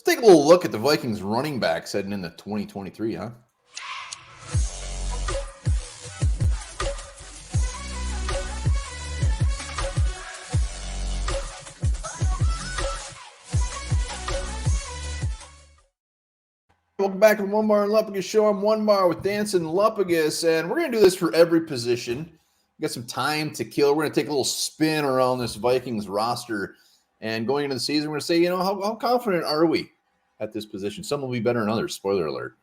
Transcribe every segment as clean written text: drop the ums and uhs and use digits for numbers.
take a little look at the Vikings running backs heading into 2023, huh? Welcome back to the Onebar and Lupagus show. I'm Onebar with Danson Lupagus, and we're going to do this for every position. We got some time to kill. We're going to take a little spin around this Vikings roster, and going into the season, we're going to say, how confident are we at this position? Some will be better than others. Spoiler alert.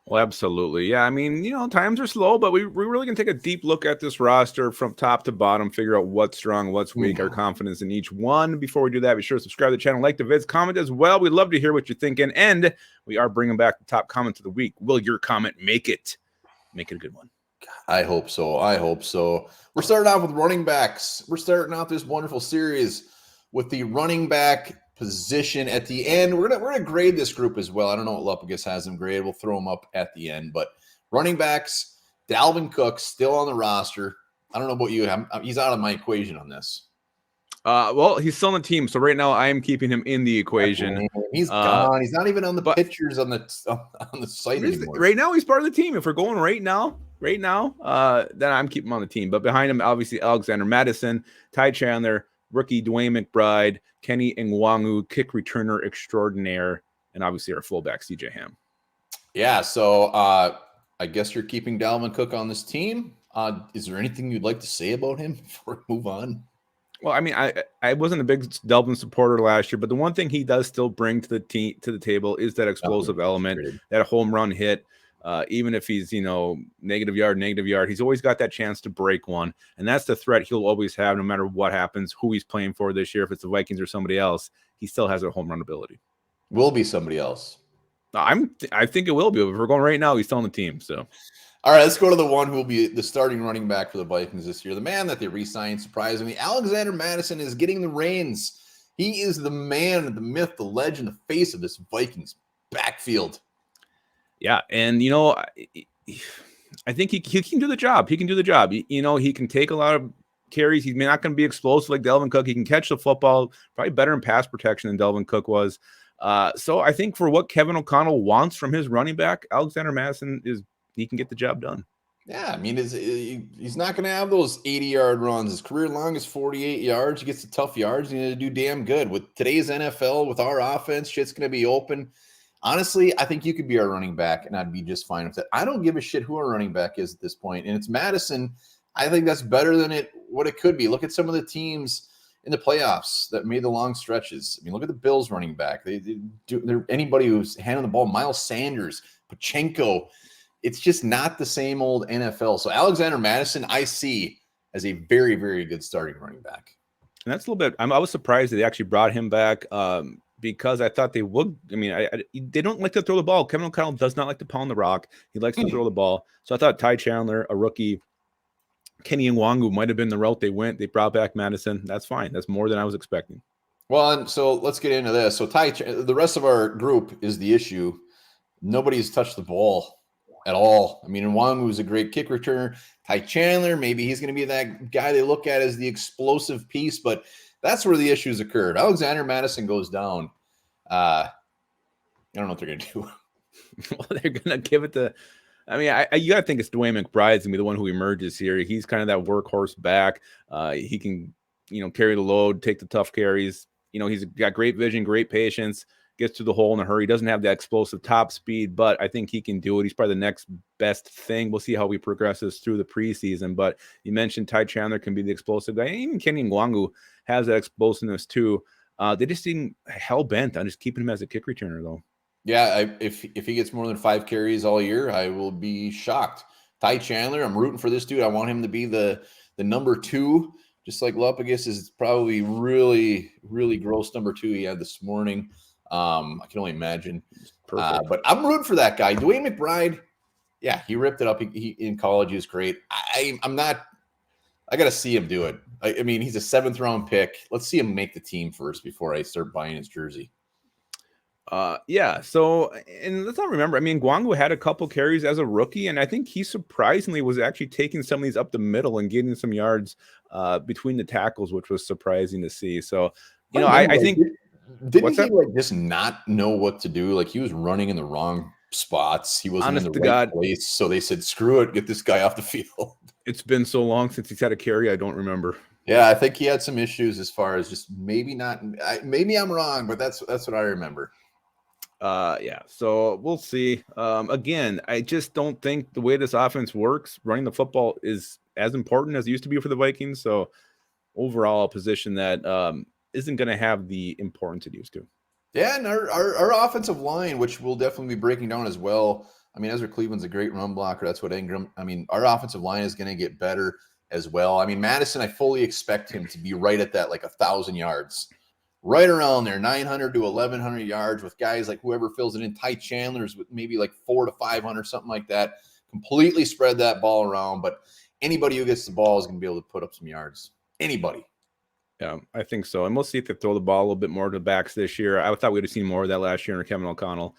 Well, absolutely. Yeah, I mean, times are slow, but we're really going to take a deep look at this roster from top to bottom, figure out what's strong, what's weak, our confidence in each one. Before we do that, be sure to subscribe to the channel, like the vids, comment as well. We'd love to hear what you're thinking, and we are bringing back the top comment of the week. Will your comment make it a good one? I hope so. We're starting off with running backs. We're starting out this wonderful series with the running back position at the end. We're gonna grade this group as well. I don't know what Lupagus has them graded. We'll throw them up at the end. But running backs, Dalvin Cook still on the roster. I don't know about you. He's out of my equation on this. Well, he's still on the team, so right now I am keeping him in the equation. He's gone. He's not even on the pictures on the site anymore. Right now, he's part of the team. If we're going right now, then I'm keeping him on the team. But behind him, obviously, Alexander Mattison, Ty Chandler, rookie Dwayne McBride, Kenny Ngwangu, kick returner extraordinaire, and obviously our fullback, CJ Ham. Yeah, so I guess you're keeping Dalvin Cook on this team. Is there anything you'd like to say about him before we move on? Well, I mean, I wasn't a big Dalvin supporter last year, but the one thing he does still bring to the table is that explosive element, that home run hit. Even if he's, negative yard, he's always got that chance to break one. And that's the threat he'll always have no matter what happens, who he's playing for this year. If it's the Vikings or somebody else, he still has a home run ability. Will be somebody else. I think it will be. If we're going right now, he's still on the team. So, all right, let's go to the one who will be the starting running back for the Vikings this year. The man that they re-signed, surprisingly, Alexander Mattison is getting the reins. He is the man, the myth, the legend, the face of this Vikings backfield. Yeah, and I think he can do the job. He can do the job. He can take a lot of carries. He's not going to be explosive like Dalvin Cook. He can catch the football, probably better in pass protection than Dalvin Cook was. So I think for what Kevin O'Connell wants from his running back, Alexander Mattison he can get the job done. Yeah, I mean, he's not going to have those 80-yard runs. His career long is 48 yards. He gets the tough yards. He's going to do damn good. With today's NFL, with our offense, shit's going to be open. Honestly, I think you could be our running back, and I'd be just fine with it. I don't give a shit who our running back is at this point, and it's Mattison. I think that's better than what it could be. Look at some of the teams in the playoffs that made the long stretches. I mean, look at the Bills running back. They're anybody who's handling the ball. Miles Sanders, Pachenko. It's just not the same old NFL. So Alexander Mattison, I see as a very, very good starting running back. And that's a little bit. I was surprised that they actually brought him back. Because I thought they would. I mean, they don't like to throw the ball. Kevin O'Connell does not like to pound the rock. He likes to throw the ball. So I thought Ty Chandler, a rookie, Kenny Ngwangu might have been the route they went. They brought back Mattison. That's fine. That's more than I was expecting. Well, and so let's get into this. So the rest of our group is the issue. Nobody's touched the ball at all. I mean, Ngwangu is a great kick returner. Ty Chandler, maybe he's going to be that guy they look at as the explosive piece, but that's where the issues occurred. Alexander Mattison goes down. I don't know what they're going to do. Well, they're going to give it to – I mean, you got to think it's Dwayne McBride's going to be the one who emerges here. He's kind of that workhorse back. He can, carry the load, take the tough carries. He's got great vision, great patience, gets to the hole in a hurry. He doesn't have that explosive top speed, but I think he can do it. He's probably the next best thing. We'll see how he progresses through the preseason. But you mentioned Ty Chandler can be the explosive guy. And even Kenny Ngwangu has that explosiveness too. They just seem hell-bent on just keeping him as a kick returner, though. Yeah, if he gets more than 5 carries all year, I will be shocked. Ty Chandler, I'm rooting for this dude. I want him to be the number 2, just like Lupagus is probably really, really gross number 2 he had this morning. I can only imagine. But I'm rooting for that guy. Dwayne McBride, yeah, he ripped it up. He in college, he was great. I'm not – I got to see him do it. I mean, he's a 7th-round pick. Let's see him make the team first before I start buying his jersey. Yeah. So, and let's not remember, I mean, Ngwangu had a couple carries as a rookie, and I think he surprisingly was actually taking some of these up the middle and getting some yards between the tackles, which was surprising to see. So, I think Didn't What's he that? like just not know what to do? Like he was running in the wrong spots. He wasn't in Honest the to right God, place. So they said, screw it, get this guy off the field. it's been so long since he's had a carry. I don't remember. Yeah, I think he had some issues as far as just maybe not. Maybe I'm wrong, but that's what I remember. Yeah, so we'll see. Again, I just don't think the way this offense works, running the football is as important as it used to be for the Vikings. So overall, a position that isn't going to have the importance it used to. Yeah, and our offensive line, which we'll definitely be breaking down as well. I mean, Ezra Cleveland's a great run blocker. That's what Ingram. I mean, our offensive line is going to get better as well. I mean, Mattison, I fully expect him to be right at that, like 1,000 yards, right around there, 900 to 1,100 yards with guys like whoever fills it in. Ty Chandler's with maybe like 400 to 500, something like that. Completely spread that ball around, but anybody who gets the ball is going to be able to put up some yards. Anybody. Yeah, I think so. And we'll see if they throw the ball a little bit more to the backs this year. I thought we'd have seen more of that last year under Kevin O'Connell.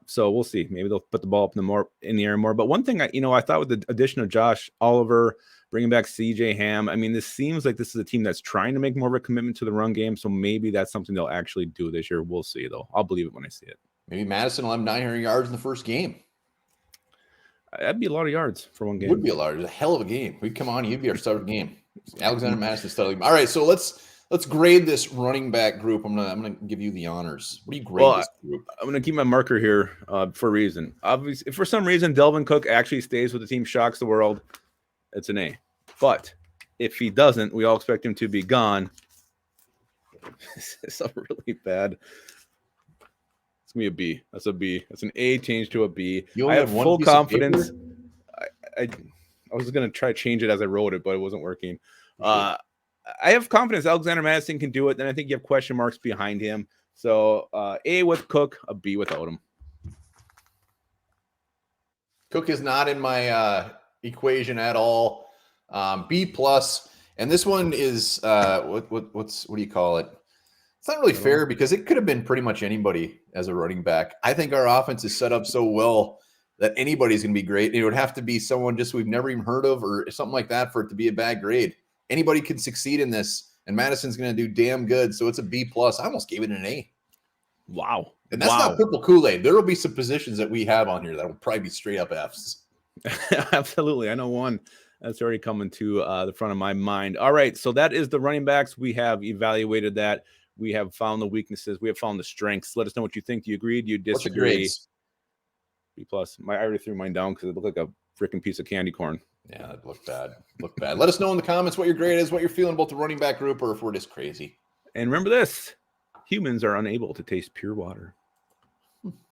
So we'll see. Maybe they'll put the ball up in the air more. But one thing I thought with the addition of Josh Oliver, bringing back CJ Ham, I mean, this seems like this is a team that's trying to make more of a commitment to the run game. So maybe that's something they'll actually do this year. We'll see, though. I'll believe it when I see it. Maybe Mattison will have 900 yards in the first game. That'd be a lot of yards for one game. Would be a lot. It was a hell of a game. We'd come on, he'd be our starting game. Alexander Mattison starting. All right, so let's grade this running back group. I'm gonna give you the honors. What do you grade this group? I'm gonna keep my marker here for a reason. Obviously, if for some reason Dalvin Cook actually stays with the team, shocks the world, it's an A. But if he doesn't, we all expect him to be gone. It's really bad. It's gonna be a B. That's a B. That's an A changed to a B. I have full confidence. I was gonna try to change it as I wrote it, but it wasn't working. I have confidence Alexander Mattison can do it. Then I think you have question marks behind him. So A with Cook, a B without him. Cook is not in my equation at all. B plus, and this one is what do you call it? It's not really fair because it could have been pretty much anybody as a running back. I think our offense is set up so well that anybody's going to be great. It would have to be someone just we've never even heard of or something like that for it to be a bad grade. Anybody can succeed in this, and Mattison's going to do damn good. So it's a B plus. I almost gave it an A. Wow. And that's not purple Kool-Aid. There will be some positions that we have on here that will probably be straight up Fs. Absolutely. I know one that's already coming to the front of my mind. All right. So that is the running backs. We have evaluated that. We have found the weaknesses. We have found the strengths. Let us know what you think. Do you agree? Do you disagree? B plus. I already threw mine down because it looked like a freaking piece of candy corn. Yeah, it looked bad. Looked bad. Let us know in the comments what your grade is, what you're feeling about the running back group, or if we're just crazy. And remember this: humans are unable to taste pure water.